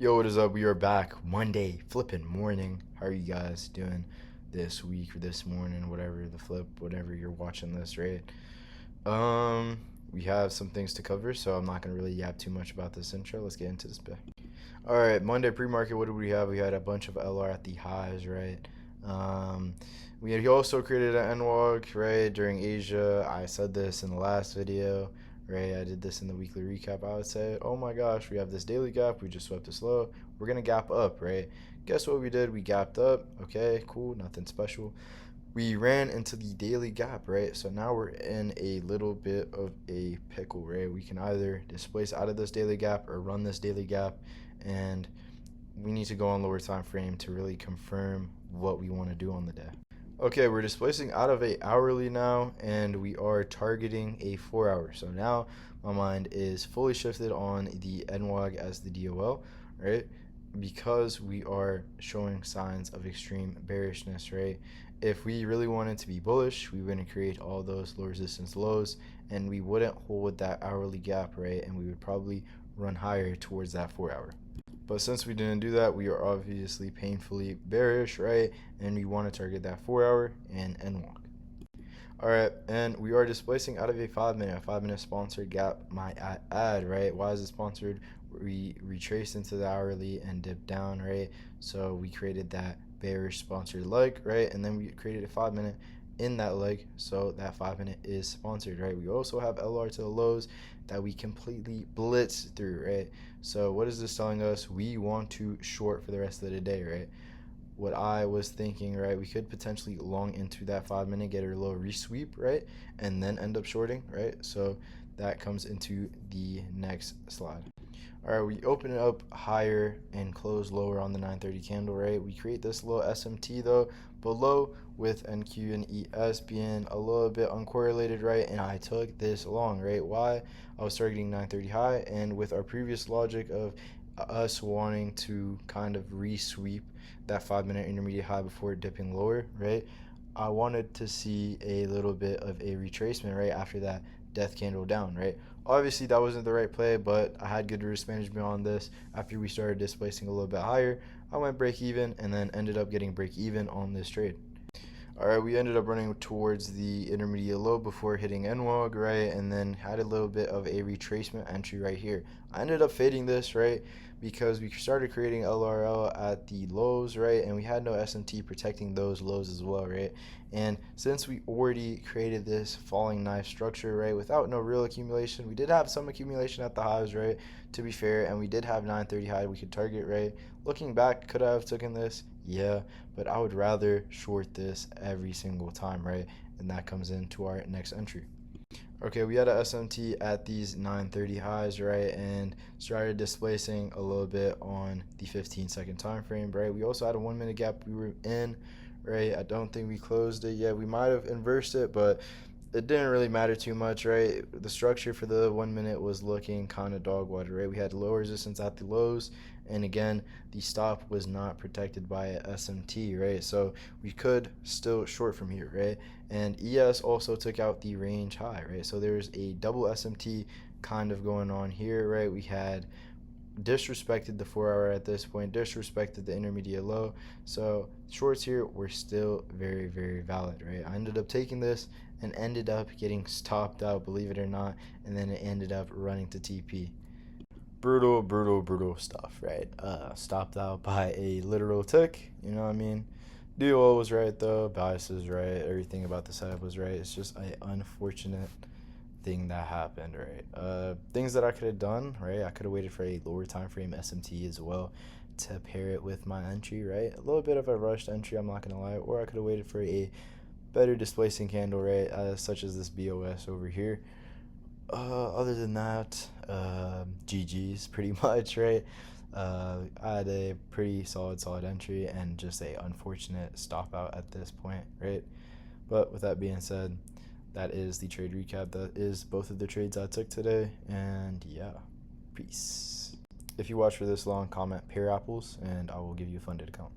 Yo, what is up? We are back Monday flipping morning. How are you guys doing this week or this morning, whatever the flip, whatever you're watching this, right? We have some things to cover, so I'm not gonna really yap too much about this intro. Let's get into this bit. All right, Monday pre-market. What did we have? We had a bunch of LR at the highs, right? Um, we had also created an NWOG, right, during Asia. I said this in the last video, right? I did this in the weekly recap. I would say, oh my gosh, we have this daily gap. We just swept this low. We're gonna gap up, right? Guess what we did? We gapped up. Okay, cool, nothing special. We ran into the daily gap, right? So now we're in a little bit of a pickle, right? We can either displace out of this daily gap or run this daily gap, and we need to go on lower time frame to really confirm what we want to do on the day. Okay, we're displacing out of a hourly now, and we are targeting a 4 hour. So now my mind is fully shifted on the NWOG as the DOL, right? Because we are showing signs of extreme bearishness, right? If we really wanted to be bullish, we wouldn't create all those low resistance lows, and we wouldn't hold that hourly gap, right? And we would probably run higher towards that 4 hour. But since we didn't do that, we are obviously painfully bearish, right? And we want to target that 4 hour and NWOG. All right, and we are displacing out of a 5 minute. A 5 minute sponsored gap might add, right? Why is it sponsored? We retraced into the hourly and dipped down, right? So we created that bearish sponsored leg, right? And then we created a 5 minute in that leg, so that 5 minute is sponsored, right? We also have LR to the lows that we completely blitzed through, right? So what is this telling us? We want to short for the rest of the day, right? What I was thinking, right, we could potentially long into that 5 minute, get a little resweep, right, and then end up shorting, right? So that comes into the next slide. All right, we open it up higher and close lower on the 930 candle, right? We create this little SMT though below with NQ and ES being a little bit uncorrelated, right? And I took this long, right? Why? I was targeting 930 high, and with our previous logic of us wanting to kind of resweep that 5 minute intermediate high before dipping lower, right? I wanted to see a little bit of a retracement, right, after that death candle down, right? Obviously that wasn't the right play, but I had good risk management on this. After we started displacing a little bit higher, I went break even and then ended up getting break even on this trade. All right, we ended up running towards the intermediate low before hitting NWOG, right, and then had a little bit of a retracement entry right here. I ended up fading this, right, because we started creating LRL at the lows, right, and we had no SMT protecting those lows as well, right? And since we already created this falling knife structure, right, without no real accumulation, we did have some accumulation at the highs, right, to be fair, and we did have 930 high we could target, right? Looking back, could I have taken this? Yeah, but I would rather short this every single time, right? And that comes into our next entry. Okay, we had a SMT at these 930 highs, right, and started displacing a little bit on the 15-second time frame, right? We also had a 1 minute gap we were in, right? I don't think we closed it yet. We might have inversed it, but it didn't really matter too much, right? The structure for the 1 minute was looking kind of dog water, right? We had low resistance at the lows, and again, the stop was not protected by a SMT, right? So we could still short from here, right? And ES also took out the range high, right? So there's a double SMT kind of going on here, right? We had disrespected the 4 hour at this point, disrespected the intermediate low. So shorts here were still very, very valid, right? I ended up taking this and ended up getting stopped out, believe it or not, and then it ended up running to TP. Brutal, brutal, brutal stuff, right? Stopped out by a literal tick, you know what I mean? DOL was right though, bias is right, everything about the setup was right. It's just an unfortunate thing that happened, right? Things that I could have done, right? I could have waited for a lower time frame SMT as well to pair it with my entry, right? A little bit of a rushed entry, I'm not gonna lie, or I could have waited for a better displacing candle, right? Such as this BOS over here. Other than that, GG's pretty much, right? I had a pretty solid entry and just a unfortunate stop out at this point, right? But with that being said, that is the trade recap. That is both of the trades I took today, and yeah, peace. If you watch for this long, comment pair apples and I will give you a funded account.